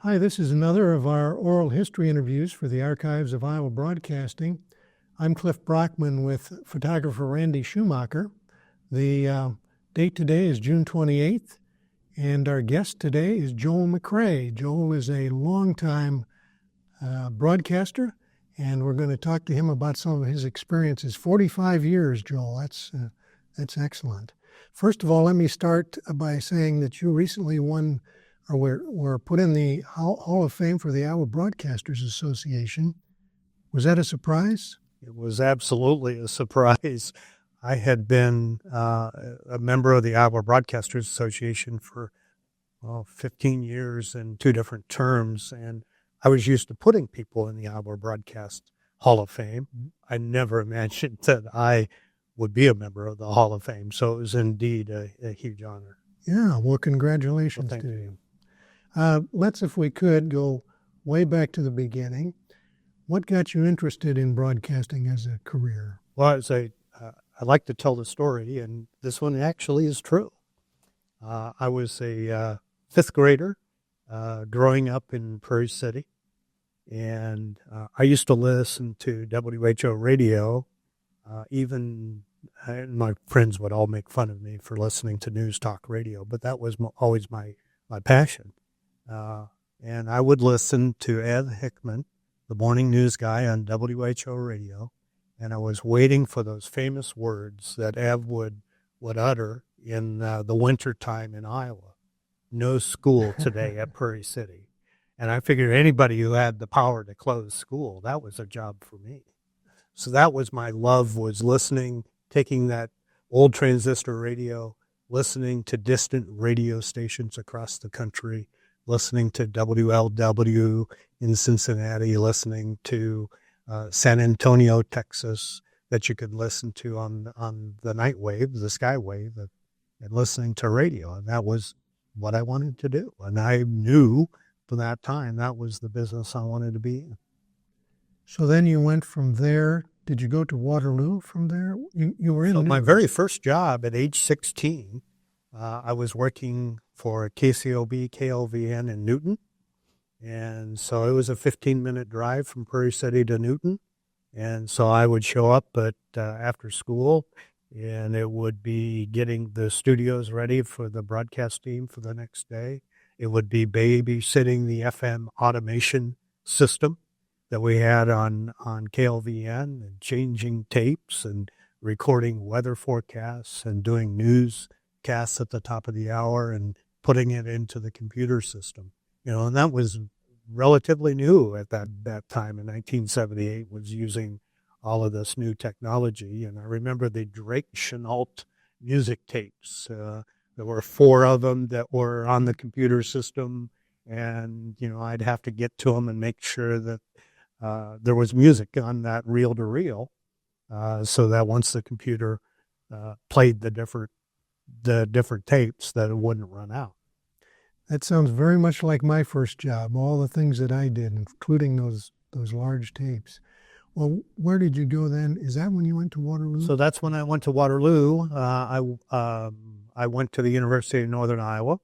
Hi, this is another of our oral history interviews for the Archives of Iowa Broadcasting. I'm Cliff Brockman with photographer Randy Schumacher. The date today is June 28th, and our guest today is Joel McCrae. Joel is a longtime broadcaster, and we're going to talk to him about some of his experiences. 45 years, Joel. That's excellent. First of all, let me start by saying that you recently won or were put in the Hall of Fame for the Iowa Broadcasters Association. Was that a surprise? It was absolutely a surprise. I had been a member of the Iowa Broadcasters Association for 15 years in two different terms, and I was used to putting people in the Iowa Broadcast Hall of Fame. I never imagined that I would be a member of the Hall of Fame, so it was indeed a huge honor. Yeah, well, congratulations to you. Let's, if we could, go way back to the beginning. What got you interested in broadcasting as a career? Well, I like to tell the story, and this one actually is true. I was a fifth grader growing up in Prairie City, and I used to listen to KWLO Radio. And my friends would all make fun of me for listening to news talk radio, but that was always my passion. And I would listen to Ed Hickman, the morning news guy on KWLO Radio, and I was waiting for those famous words that Ev would utter in the winter time in Iowa. No school today at Prairie City. And I figured anybody who had the power to close school, that was a job for me. So that was my love, was listening, taking that old transistor radio, listening to distant radio stations across the country, listening to WLW in Cincinnati, listening to San Antonio, Texas, that you could listen to on the night wave, the sky wave, and listening to radio. And that was what I wanted to do. And I knew from that time that was the business I wanted to be in. So then you went from there. Did you go to Waterloo from there? You were in my very first job at age 16, I was working for KCOB, KLVN in Newton. And so it was a 15-minute drive from Prairie City to Newton. And so I would show up after school, and it would be getting the studios ready for the broadcast team for the next day. It would be babysitting the FM automation system that we had on KLVN, and changing tapes and recording weather forecasts and doing newscasts at the top of the hour and putting it into the computer system. And that was relatively new at that time in 1978, was using all of this new technology. And I remember the Drake Chenault music tapes. There were 4 of them that were on the computer system, and, I'd have to get to them and make sure that there was music on that reel-to-reel, so that once the computer played the different tapes, that it wouldn't run out. That sounds very much like my first job, all the things that I did, including those large tapes. Well, where did you go then? Is that when you went to Waterloo? So that's when I went to Waterloo. I went to the University of Northern Iowa,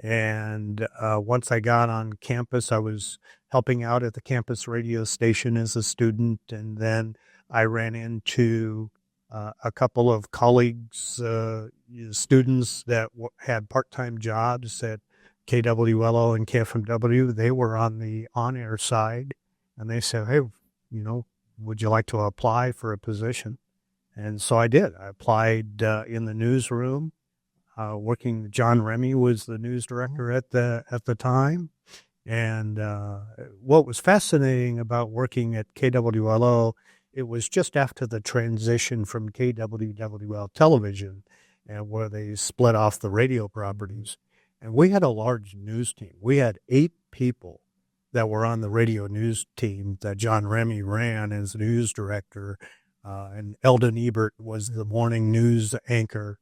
and once I got on campus, I was helping out at the campus radio station as a student, and then I ran into a couple of colleagues, students that had part-time jobs at KWLO and KFMW. They were on the on-air side, and they said, hey, would you like to apply for a position? And so I did. I applied in the newsroom. John Remy was the news director at the time. And what was fascinating about working at KWLO, it was just after the transition from KWWL television, and where they split off the radio properties. And we had a large news team. We had 8 people that were on the radio news team that John Remy ran as news director, and Eldon Ebert was the morning news anchor.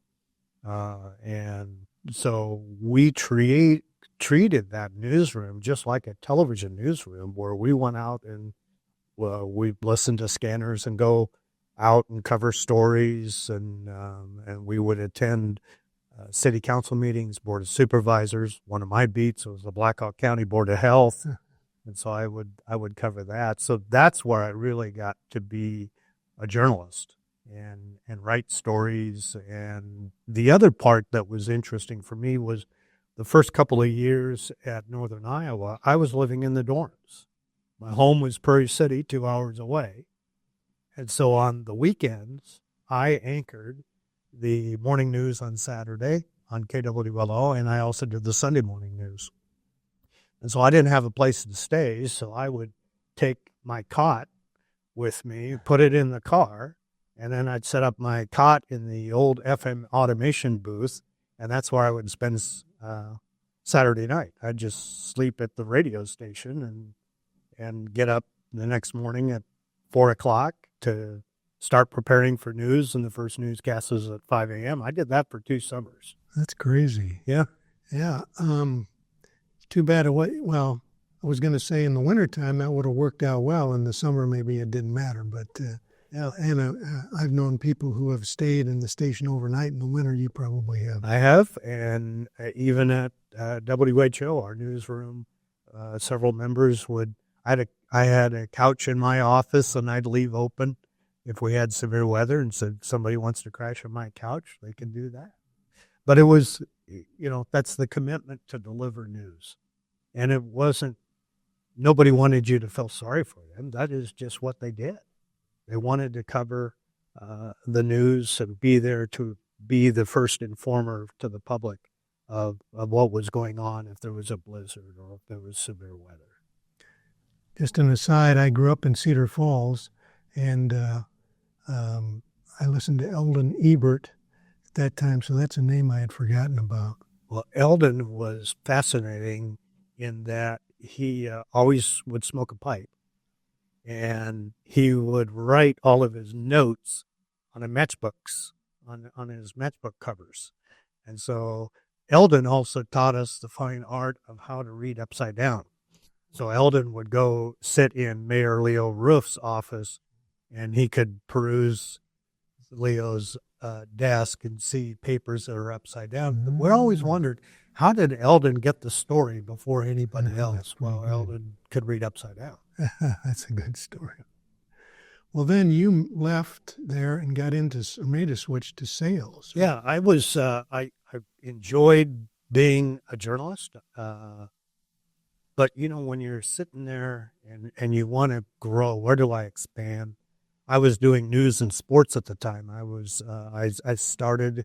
And so we treated that newsroom just like a television newsroom, where we went out and we listened to scanners and go out and cover stories, and we would attend city council meetings, board of supervisors. One of my beats was the Blackhawk County Board of Health, and so I would cover that. So that's where I really got to be a journalist and write stories. And the other part that was interesting for me was the first couple of years at Northern Iowa, I was living in the dorms. My home was Prairie City, 2 hours away. And so on the weekends, I anchored the morning news on Saturday on KWLO, and I also did the Sunday morning news. And so I didn't have a place to stay, so I would take my cot with me, put it in the car, and then I'd set up my cot in the old FM automation booth, and that's where I would spend Saturday night. I'd just sleep at the radio station and get up the next morning at 4 o'clock to start preparing for news, and the first newscast was at 5 a.m. I did that for 2 summers. That's crazy. Yeah. Yeah. Too bad. I was going to say in the wintertime that would have worked out well. In the summer, maybe it didn't matter. But yeah, and I've known people who have stayed in the station overnight in the winter. You probably have. I have, and even at WHO, our newsroom, several members would. I had a couch in my office, and I'd leave open if we had severe weather, and said somebody wants to crash on my couch, they can do that. But it was, that's the commitment to deliver news. And it wasn't, nobody wanted you to feel sorry for them. That is just what they did. They wanted to cover the news and be there to be the first informer to the public of what was going on if there was a blizzard or if there was severe weather. Just an aside, I grew up in Cedar Falls, and I listened to Eldon Ebert at that time, so that's a name I had forgotten about. Well, Eldon was fascinating in that he always would smoke a pipe, and he would write all of his notes on matchbooks, on his matchbook covers. And so Eldon also taught us the fine art of how to read upside down. So Eldon would go sit in Mayor Leo Roof's office, and he could peruse Leo's desk and see papers that are upside down. Mm-hmm. We always wondered, how did Eldon get the story before anybody else? Well, Eldon could read upside down. That's a good story. Well, then you left there and got into, or made a switch to sales. Yeah, I was, I enjoyed being a journalist. But, when you're sitting there and you want to grow, where do I expand? I was doing news and sports at the time. I started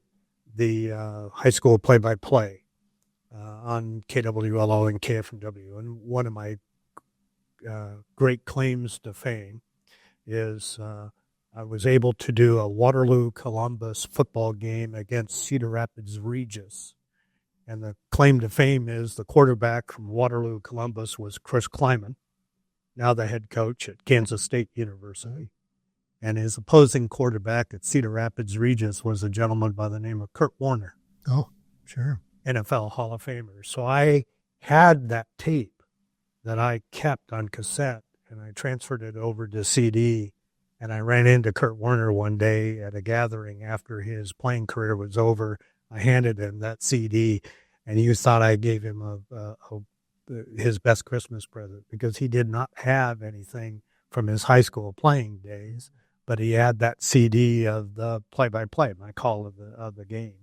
the high school play-by-play on KWLO and KFMW. And one of my great claims to fame is I was able to do a Waterloo-Columbus football game against Cedar Rapids Regis. And the claim to fame is the quarterback from Waterloo, Columbus was Chris Kleiman, now the head coach at Kansas State University. And his opposing quarterback at Cedar Rapids Regis was a gentleman by the name of Kurt Warner. Oh, sure. NFL Hall of Famer. So I had that tape that I kept on cassette, and I transferred it over to CD. And I ran into Kurt Warner one day at a gathering after his playing career was over. I handed him that CD, and he thought I gave him his best Christmas present because he did not have anything from his high school playing days, but he had that CD of the play-by-play, my call of the game.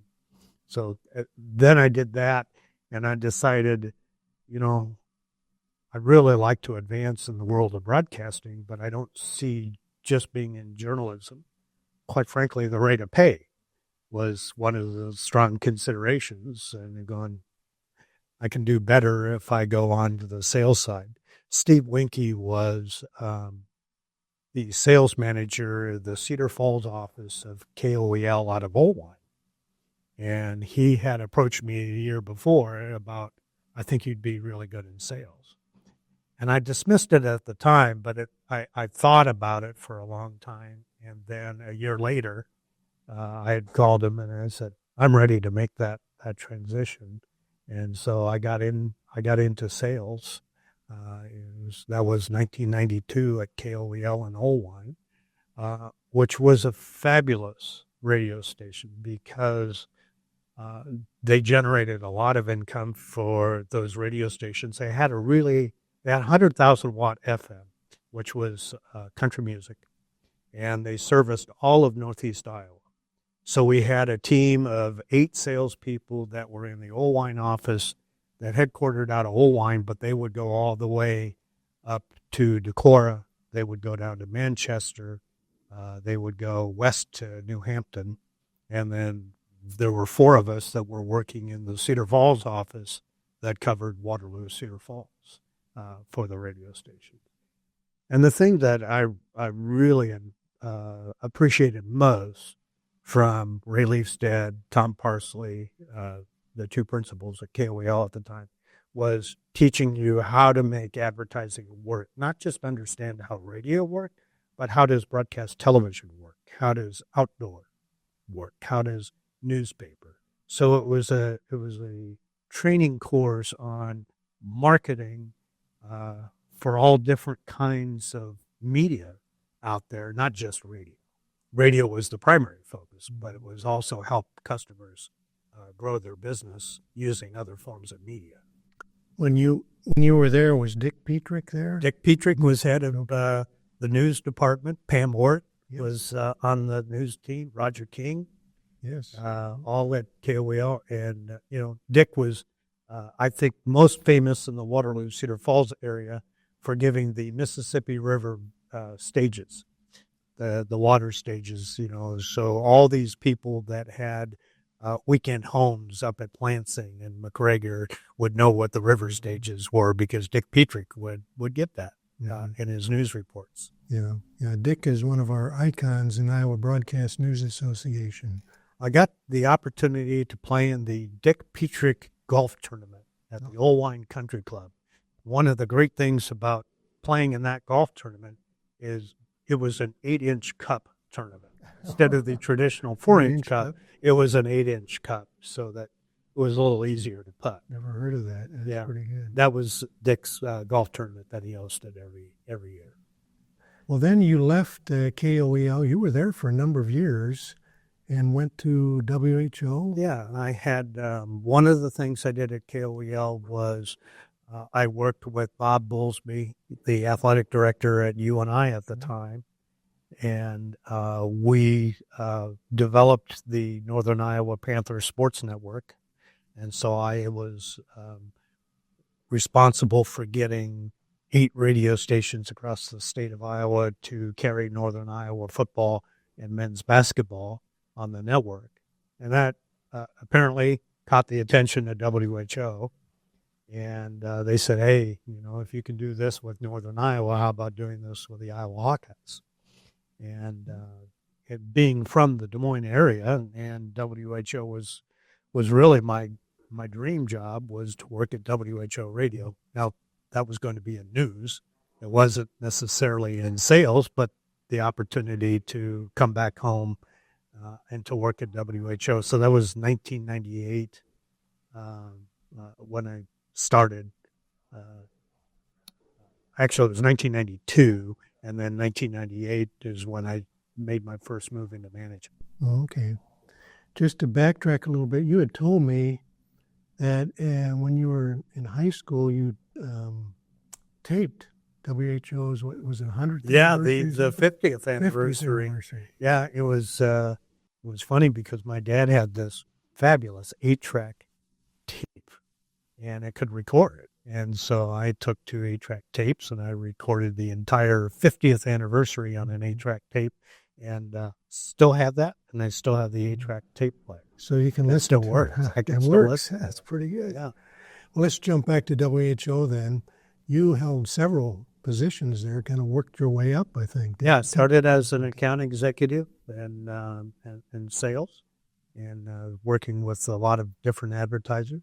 So then I did that, and I decided, I'd really like to advance in the world of broadcasting, but I don't see just being in journalism. Quite frankly, the rate of pay was one of the strong considerations, and going, I can do better if I go on to the sales side. Steve Winke was the sales manager of the Cedar Falls office of KOEL out of Owine, and he had approached me a year before about, I think you'd be really good in sales. And I dismissed it at the time, but I thought about it for a long time, and then a year later, I had called him and I said, I'm ready to make that transition. And so I got into sales. That was 1992 at KOEL in Owine, which was a fabulous radio station because They generated a lot of income for those radio stations. They had 100,000 watt FM, which was country music, and they serviced all of Northeast Iowa. So we had a team of 8 salespeople that were in the Olwine office that headquartered out of Olwine, but they would go all the way up to Decorah. They would go down to Manchester. They would go west to New Hampton. And then there were 4 of us that were working in the Cedar Falls office that covered Waterloo, Cedar Falls for the radio station. And the thing that I really appreciated most from Ray Leaf's dad, Tom Parsley, the 2 principals at KOEL at the time, was teaching you how to make advertising work, not just understand how radio worked, but how does broadcast television work? How does outdoor work? How does newspaper? So it was a training course on marketing for all different kinds of media out there, not just radio. Radio was the primary focus, but it was also help customers grow their business using other forms of media. When you were there, was Dick Petrick there? Dick Petrick was head of the news department. Pam Hort was on the news team. Roger King, yes, all at KOEL. And Dick was, I think, most famous in the Waterloo, Cedar Falls area for giving the Mississippi River stages, the water stages. So all these people that had weekend homes up at Lansing and McGregor would know what the river stages were because Dick Petrick would get that in his news reports. Yeah. Dick is one of our icons in Iowa Broadcast News Association. I got the opportunity to play in the Dick Petrick golf tournament at the Olwine Country Club. One of the great things about playing in that golf tournament is it was an 8-inch cup tournament. Instead of the traditional 4-inch cup, it was an 8-inch cup, so that it was a little easier to putt. Never heard of that. That's pretty good. That was Dick's golf tournament that he hosted every year. Well, then you left KOEL. You were there for a number of years and went to WHO. Yeah, I had one of the things I did at KOEL was I worked with Bob Boulsby, the athletic director at UNI at the time, and we developed the Northern Iowa Panthers Sports Network. And so I was responsible for getting 8 radio stations across the state of Iowa to carry Northern Iowa football and men's basketball on the network. And that apparently caught the attention of WHO. And they said, hey, if you can do this with Northern Iowa, how about doing this with the Iowa Hawkeyes? And it being from the Des Moines area, and WHO was really my dream job was to work at WHO Radio. Now, that was going to be in news. It wasn't necessarily in sales, but the opportunity to come back home and to work at WHO. So that was 1998 when I started. Actually, it was 1992, and then 1998 is when I made my first move into management. Oh, okay. Just to backtrack a little bit, you had told me that when you were in high school, you taped WHO's, what was it, 100th anniversary? The 50th anniversary. Yeah, it was funny because my dad had this fabulous 8-track tape, and it could record it. And so I took 2 8-track tapes, and I recorded the entire 50th anniversary on an 8-track tape, and still have that, and I still have the 8-track tape player. So you can listen to work. It works. That's pretty good. Yeah. Well, let's jump back to WHO then. You held several positions there, kind of worked your way up, I think. Yeah, I started as an account executive and sales, and working with a lot of different advertisers.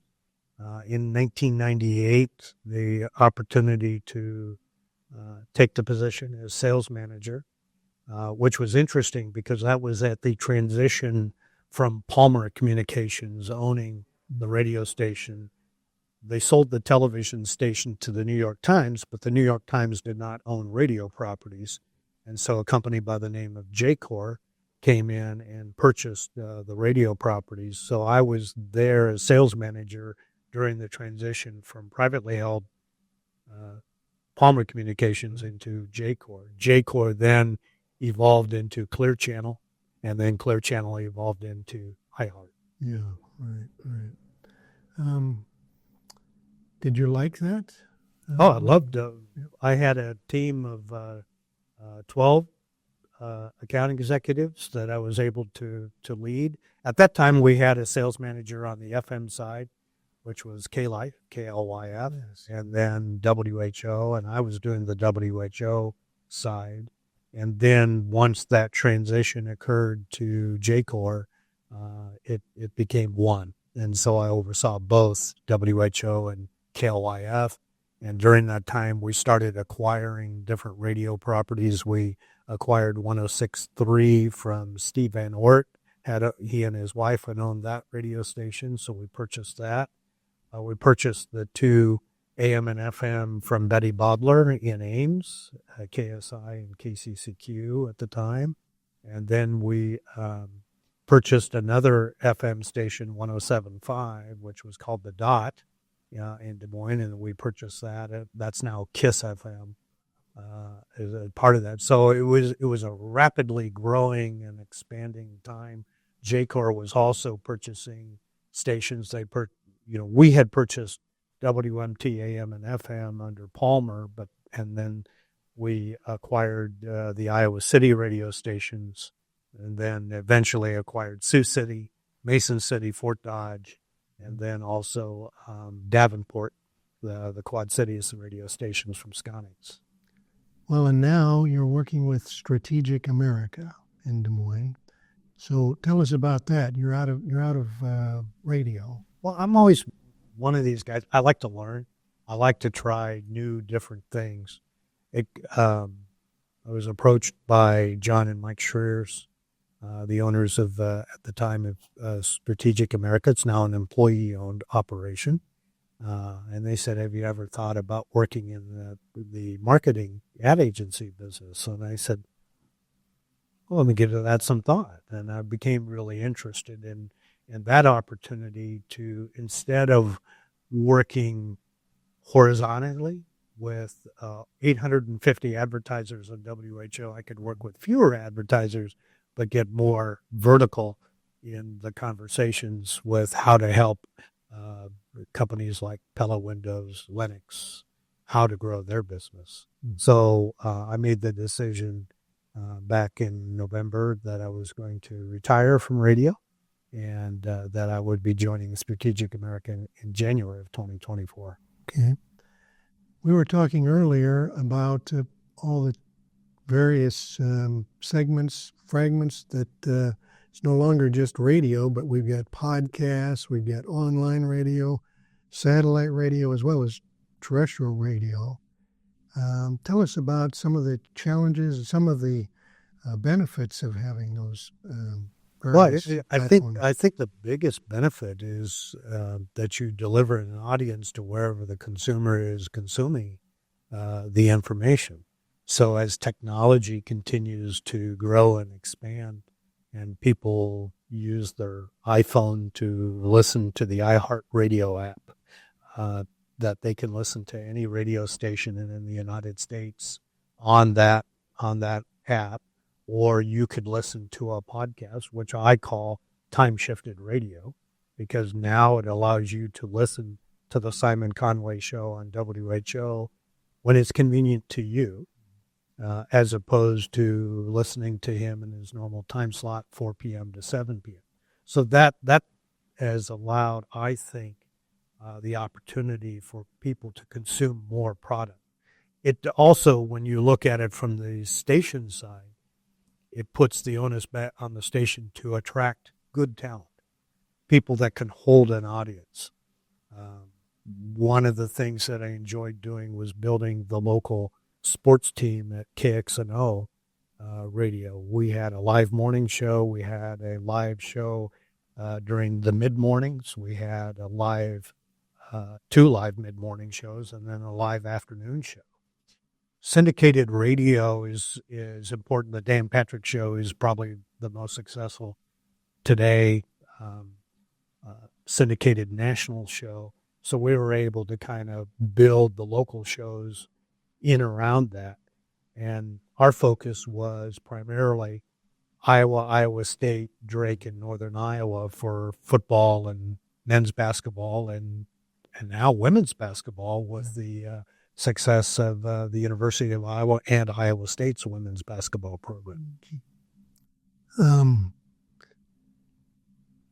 In 1998, the opportunity to take the position as sales manager, which was interesting because that was at the transition from Palmer Communications owning the radio station. They sold the television station to the New York Times, but the New York Times did not own radio properties. And so a company by the name of J-Corps came in and purchased the radio properties. So I was there as sales manager during the transition from privately held Palmer Communications into J-Core. J-Core then evolved into Clear Channel, and then Clear Channel evolved into iHeart. Yeah, right. Did you like that? I loved it. I had a team of 12 account executives that I was able to lead. At that time, we had a sales manager on the FM side, which was K-Life, KLYF, Yes. and then WHO, and I was doing the WHO side. And then once that transition occurred to J-Core, it became one. And so I oversaw both WHO and KLYF. And during that time, we started acquiring different radio properties. We acquired 106.3 from Steve Van Ort. He and his wife had owned that radio station, so we purchased that. We purchased the 2 AM and FM from Betty Bodler in Ames, KSI and KCCQ at the time. And then we purchased another FM station, 107.5, which was called The Dot in Des Moines, and we purchased that. That's now KISS FM as a part of that. So it was a rapidly growing and expanding time. J-Core was also purchasing stations. We had purchased WMT AM and FM under Palmer, and then we acquired the Iowa City radio stations, and then eventually acquired Sioux City, Mason City, Fort Dodge, and then also Davenport, the Quad Cities radio stations from Sconix. Well, and now you're working with Strategic America in Des Moines. So tell us about that. You're out of radio. Well, I'm always one of these guys. I like to learn. I like to try new, different things. I was approached by John and Mike Schreers, the owners of, at the time, of Strategic America. It's now an employee-owned operation. And they said, have you ever thought about working in the marketing ad agency business? And I said, well, let me give that some thought. And I became really interested in that opportunity to, instead of working horizontally with 850 advertisers on WHO, I could work with fewer advertisers, but get more vertical in the conversations with how to help companies like Pella Windows, Lennox, how to grow their business. So I made the decision back in November that I was going to retire from radio, and that I would be joining Strategic America in January of 2024. Okay. We were talking earlier about all the various segments, fragments that it's no longer just radio, but we've got podcasts, we've got online radio, satellite radio, as well as terrestrial radio. Tell us about some of the challenges and some of the benefits of having those. Well, I think the biggest benefit is that you deliver an audience to wherever the consumer is consuming the information. So as technology continues to grow and expand, and people use their iPhone to listen to the iHeartRadio app, that they can listen to any radio station in the United States on that app, or you could listen to a podcast, which I call time-shifted radio, because now it allows you to listen to the Simon Conway Show on WHO when it's convenient to you, as opposed to listening to him in his normal time slot, 4 p.m. to 7 p.m. So that has allowed, I think, the opportunity for people to consume more product. It also, when you look at it from the station side, it puts the onus back on the station to attract good talent, people that can hold an audience. One of the things that I enjoyed doing was building the local sports team at KXNO radio. We had a live morning show. We had a live show during the mid-mornings. We had a live, 2 live mid-morning shows, and then a live afternoon show. Syndicated radio is important. The Dan Patrick Show is probably the most successful today syndicated national show. So we were able to kind of build the local shows in around that. And our focus was primarily Iowa, Iowa State, Drake, and Northern Iowa for football and men's basketball and now women's basketball with the success of the University of Iowa and Iowa State's women's basketball program.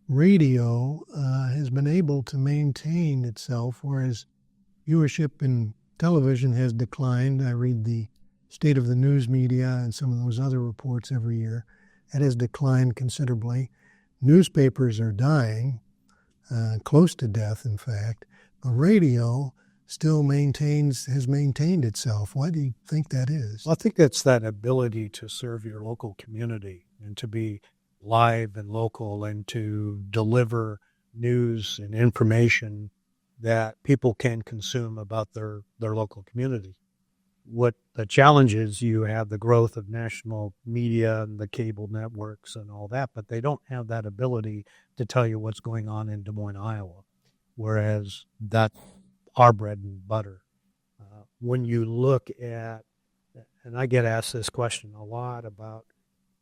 Radio has been able to maintain itself, whereas viewership in television has declined. I read the State of the News Media and some of those other reports every year. It has declined considerably. Newspapers are dying, close to death, in fact. But radio still has maintained itself. Why do you think that is? Well, I think it's that ability to serve your local community and to be live and local and to deliver news and information that people can consume about their local community. What the challenge is, you have the growth of national media and the cable networks and all that, but they don't have that ability to tell you what's going on in Des Moines, Iowa, whereas that's our bread and butter. When you look at, and I get asked this question a lot about,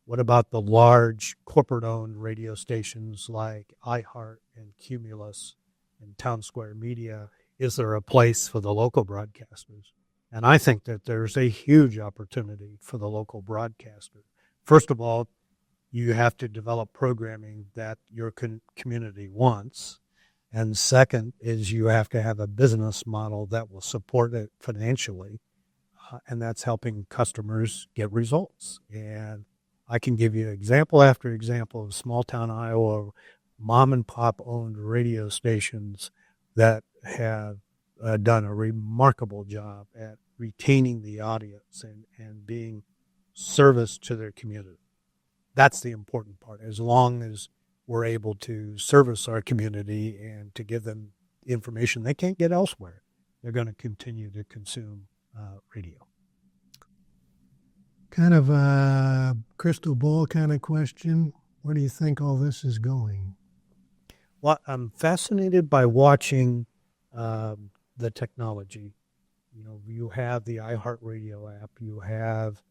what about the large corporate-owned radio stations like iHeart and Cumulus and Town Square Media? Is there a place for the local broadcasters? And I think that there's a huge opportunity for the local broadcaster. First of all, you have to develop programming that your community wants. And second is you have to have a business model that will support it financially. And that's helping customers get results. And I can give you example after example of small town Iowa mom and pop owned radio stations that have done a remarkable job at retaining the audience and being service to their community. That's the important part. As long as we're able to service our community and to give them information they can't get elsewhere, they're going to continue to consume radio. Kind of a crystal ball kind of question. Where do you think all this is going? Well, I'm fascinated by watching the technology. You know, you have the iHeartRadio app. You have,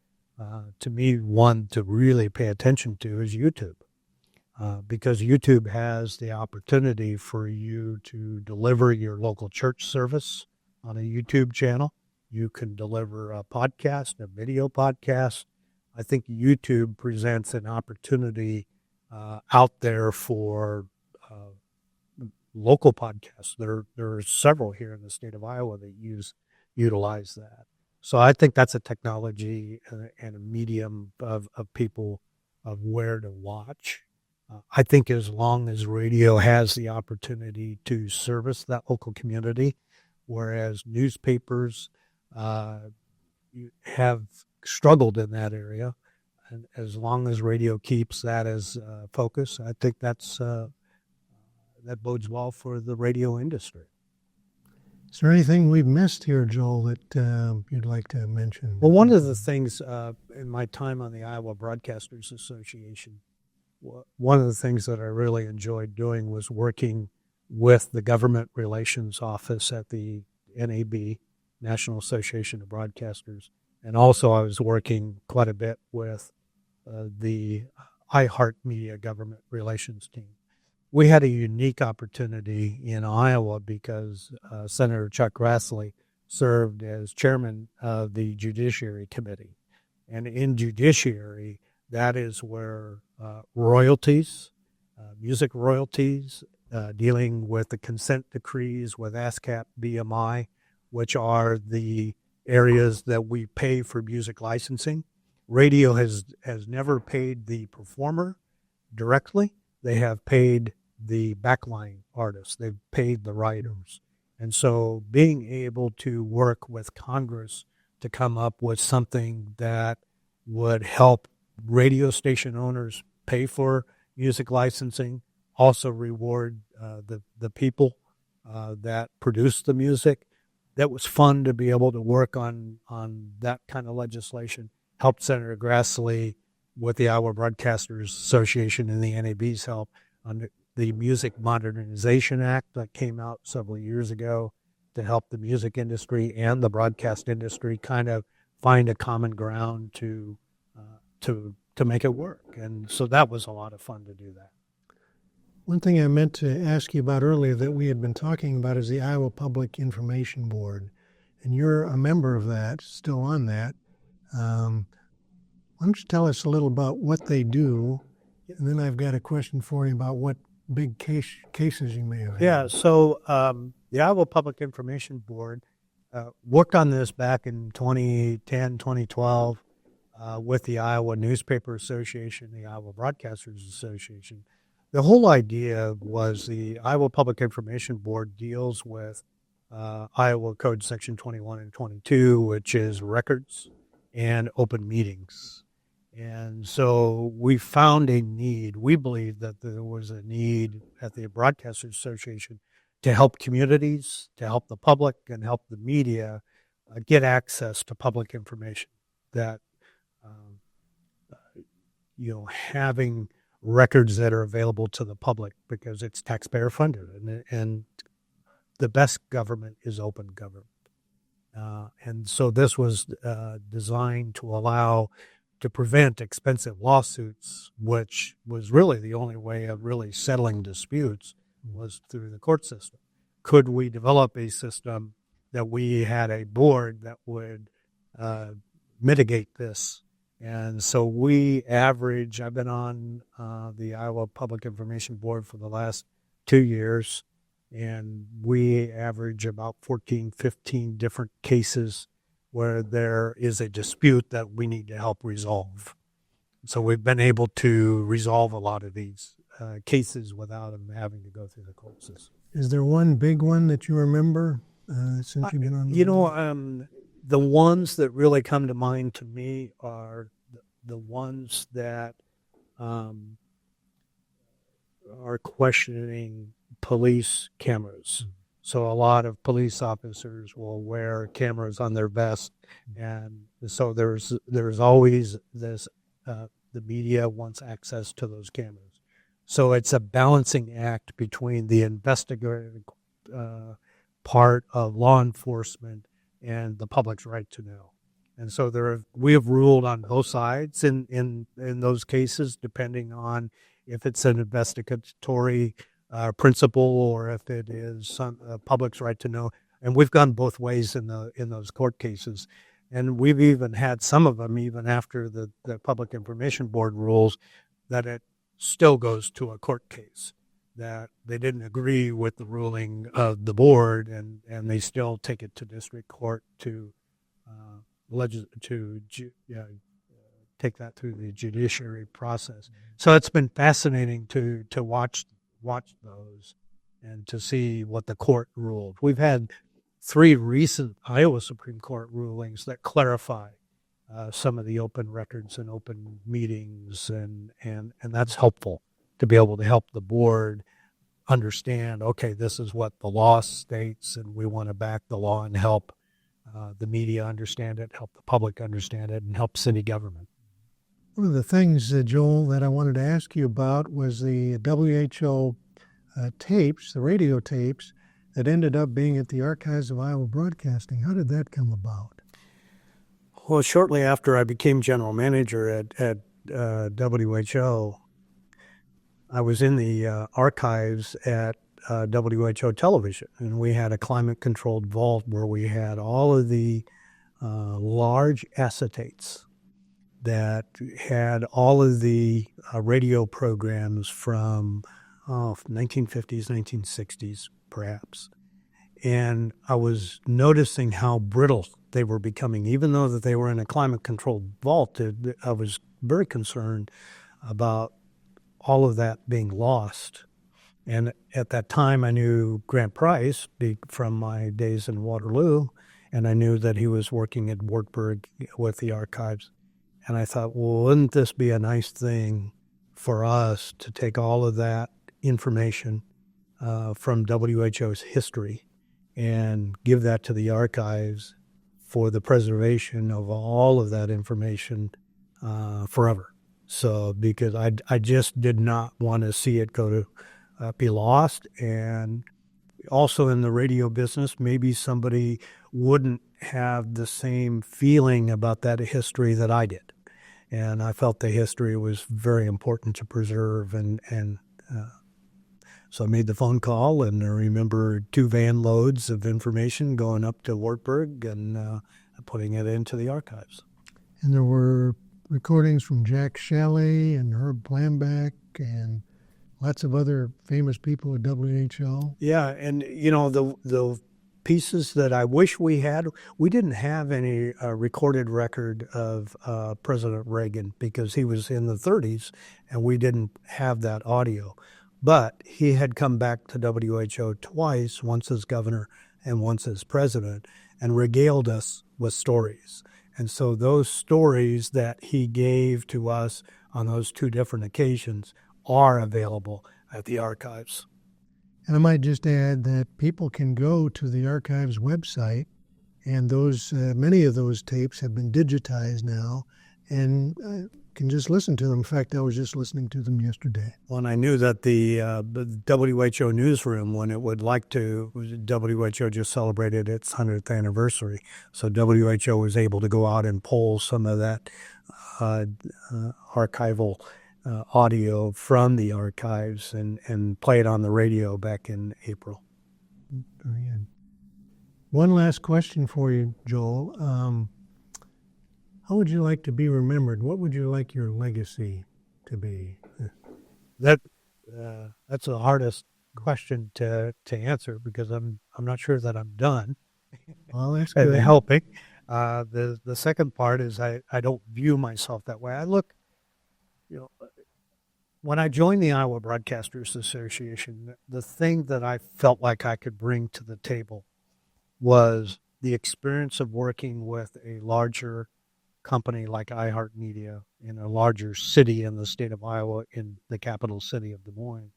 to me, one to really pay attention to is YouTube. Because YouTube has the opportunity for you to deliver your local church service on a YouTube channel. You can deliver a podcast, a video podcast. I think YouTube presents an opportunity out there for local podcasts. There are several here in the state of Iowa that utilize that. So I think that's a technology and a medium of people of where to watch. I think as long as radio has the opportunity to service that local community, whereas newspapers have struggled in that area, and as long as radio keeps that as focus, I think that bodes well for the radio industry. Is there anything we've missed here, Joel, that you'd like to mention? Well, one of the things in my time on the Iowa Broadcasters Association, one of the things that I really enjoyed doing was working with the Government Relations Office at the NAB, National Association of Broadcasters, and also I was working quite a bit with the iHeartMedia Government Relations team. We had a unique opportunity in Iowa because Senator Chuck Grassley served as chairman of the Judiciary Committee. And in Judiciary, that is where royalties, music royalties, dealing with the consent decrees with ASCAP BMI, which are the areas that we pay for music licensing. Radio has never paid the performer directly. They have paid the backline artists. They've paid the writers. And so being able to work with Congress to come up with something that would help radio station owners pay for music licensing, also reward the people that produce the music, that was fun to be able to work on that kind of legislation. Helped Senator Grassley with the Iowa Broadcasters Association and the NAB's help on the Music Modernization Act that came out several years ago to help the music industry and the broadcast industry kind of find a common ground to make it work. And so that was a lot of fun to do that. One thing I meant to ask you about earlier that we had been talking about is the Iowa Public Information Board, and you're a member of that, still on that. Why don't you tell us a little about what they do, and then I've got a question for you about what big cases you may have had. Yeah, so the Iowa Public Information Board worked on this back in 2010, 2012 with the Iowa Newspaper Association, the Iowa Broadcasters Association. The whole idea was the Iowa Public Information Board deals with Iowa Code Section 21 and 22, which is records and open meetings. And so we found a need. We believed that there was a need at the Broadcasters Association to help communities, to help the public, and help the media get access to public information. That, having records that are available to the public because it's taxpayer funded, and the best government is open government. And so this was designed to prevent expensive lawsuits, which was really the only way of really settling disputes was through the court system. Could we develop a system that we had a board that would mitigate this? And so I've been on the Iowa Public Information Board for the last 2 years, and we average about 14, 15 different cases where there is a dispute that we need to help resolve. So we've been able to resolve a lot of these cases without them having to go through the court system. Is there one big one that you remember since you've been on the board? The ones that really come to mind to me are the ones that are questioning police cameras. So a lot of police officers will wear cameras on their vest, and so there's always this. The media wants access to those cameras, so it's a balancing act between the investigative part of law enforcement and the public's right to know. And so we have ruled on both sides in those cases, depending on if it's an investigatory principle or if it is some public's right to know. And we've gone both ways in those court cases. And we've even had some of them, even after the Public Information Board rules, that it still goes to a court case, that they didn't agree with the ruling of the board, and they still take it to district court to take that through the judiciary process. So it's been fascinating to watch those and to see what the court ruled. We've had 3 recent Iowa Supreme Court rulings that clarify some of the open records and open meetings, and that's helpful to be able to help the board understand, okay, this is what the law states, and we want to back the law and help the media understand it, help the public understand it, and help city government. One of the things, Joel, that I wanted to ask you about was the WHO tapes, the radio tapes, that ended up being at the Archives of Iowa Broadcasting. How did that come about? Well, shortly after I became general manager at WHO, I was in the archives at WHO Television, and we had a climate-controlled vault where we had all of the large acetates that had all of the radio programs from 1950s, 1960s, perhaps. And I was noticing how brittle they were becoming. Even though that they were in a climate-controlled vault, I was very concerned about all of that being lost. And at that time, I knew Grant Price from my days in Waterloo, and I knew that he was working at Wartburg with the archives. And I thought, well, wouldn't this be a nice thing for us to take all of that information from WHO's history and give that to the archives for the preservation of all of that information forever. So because I just did not want to see it go to be lost. And also in the radio business, maybe somebody wouldn't have the same feeling about that history that I did. And I felt the history was very important to preserve. And so I made the phone call, and I remember 2 van loads of information going up to Wartburg and putting it into the archives. And there were recordings from Jack Shalley and Herb Plambeck and lots of other famous people at WHO. Yeah, and the pieces that I wish we had, we didn't have any recorded record of President Reagan because he was in the 30s, and we didn't have that audio. But he had come back to WHO twice, once as governor and once as president, and regaled us with stories. And so those stories that he gave to us on those 2 different occasions are available at the archives. And I might just add that people can go to the archives website, and those many of those tapes have been digitized now and can just listen to them. In fact, I was just listening to them yesterday. Well, and I knew that the WHO newsroom, when it would like to, WHO just celebrated its 100th anniversary. So WHO was able to go out and pull some of that archival audio from the archives and play it on the radio back in April. Very good. One last question for you, Joel. How would you like to be remembered? What would you like your legacy to be? That's the hardest question to answer because I'm not sure that I'm done. Well, that's good. Helping. The second part is I don't view myself that way. I look, when I joined the Iowa Broadcasters Association, the thing that I felt like I could bring to the table was the experience of working with a larger company like iHeartMedia in a larger city in the state of Iowa, in the capital city of Des Moines.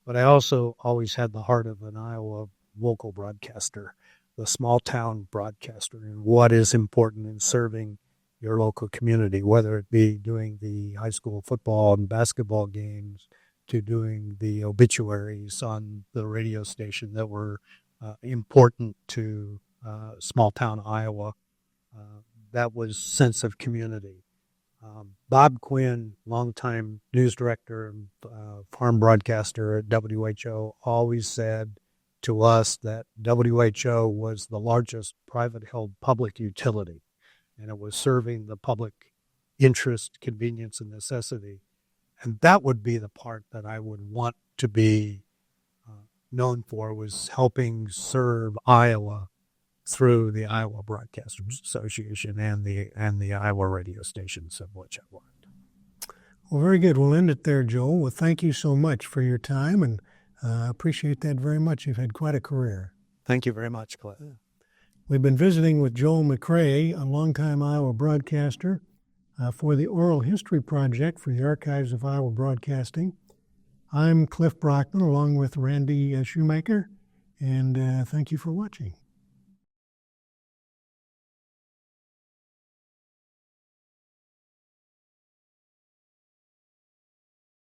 But I also always had the heart of an Iowa local broadcaster, the small town broadcaster, and what is important in serving your local community, whether it be doing the high school football and basketball games to doing the obituaries on the radio station that were important to small town Iowa. That was sense of community. Bob Quinn, longtime news director and farm broadcaster at WHO, always said to us that WHO was the largest private-held public utility, and it was serving the public interest, convenience, and necessity. And that would be the part that I would want to be known for, was helping serve Iowa through the Iowa Broadcasters Association and the Iowa radio stations of which I worked. Well, very good. We'll end it there, Joel. Well, thank you so much for your time, and appreciate that very much. You've had quite a career. Thank you very much, Cliff. We've been visiting with Joel McCrae, a longtime Iowa broadcaster, for the Oral History Project for the Archives of Iowa Broadcasting. I'm Cliff Brockman, along with Randy Schumacher, and thank you for watching.